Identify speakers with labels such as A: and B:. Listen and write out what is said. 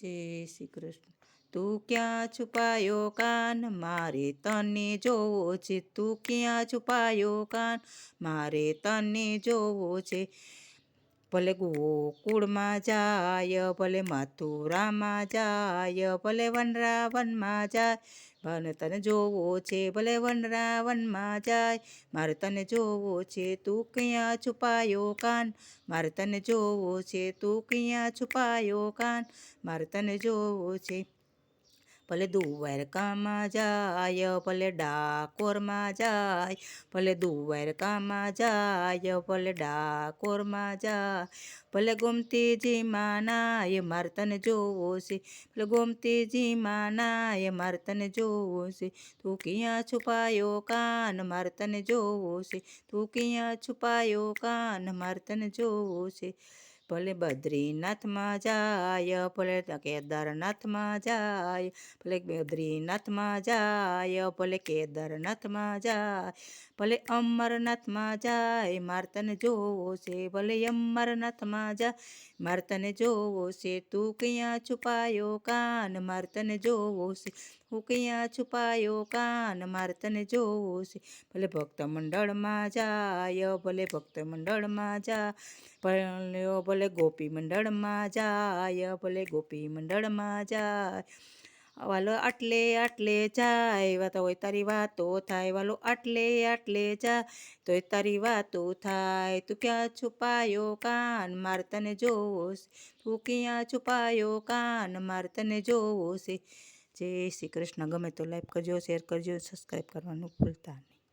A: જય શ્રી કૃષ્ણ. તું ક્યાં છુપાયો કાન, મારે તને જોવો છે. તું ક્યાં છુપાયો કાન, મારે તને જોવો છે. ભલે ગોકુળમાં જાય, ભલે મથુરામાં જાય, ભલે વનરાવનમાં જાય, ભલે તને જોવો છે. ભલે વનરાવનમાં જાય, મારે તને જોવો છે. તું ક્યાં છુપાયો કાન, મારે તને જોવો છે. તું ક્યાં છુપાયો કાન, મારે તને જોવો છે. ભલે દ્વારકામાં જાય, ભલે ડાકોરમાં જાય, ભલે દ્વારકામાં જાય, ભલે ડાકોરમાં જાય, ભલે ગોમતીજીમાં નાય, મારે તને જોવો છે. ભલે ગોમતીજીમાં નાય, મારે તને જોવો છે. તું ક્યાં છુપાયો કાન, મારે તને જોવો છે. તું ક્યાં છુપાયો કાન, મારે તને જોવો છે. ભલે બદ્રીનાથમાં જાય, ભલે કેદારનાથમાં જાય, ભલે બદ્રીનાથમાં જાય, ભલે કેદારનાથમાં જાય, ભલે અમરનાથમાં જાય, મારે તને જોવો છે. ભલે અમરનાથમાં જાય, મારે તને જોવો છે. તું ક્યાં છુપાયો કાન, મારે તને જોવો છે. તું ક્યાં છુપાયો કાન, મારે તને જોવો છે. ભલે ભક્ત મંડળમાં જાય, ભલે ભક્ત મંડળમાં જાય, ભલે ગોપી મંડળમાં જાય, ભલે ગોપી મંડળમાં જાય, વાલો આટલે આટલે જાય તોય તારી વાતો થાય, વાલો આટલે આટલે જાય તોય તારી વાતો થાય. તું ક્યાં છુપાયો કાન, મારે તને જોવો છે. તું ક્યાં છુપાયો કાન, મારે તને જોવો છે. જય શ્રી કૃષ્ણ. ગમે તો લાઈક કરજો, શેર કરજો, સબસ્ક્રાઈબ કરવાનું ભૂલતા નહીં.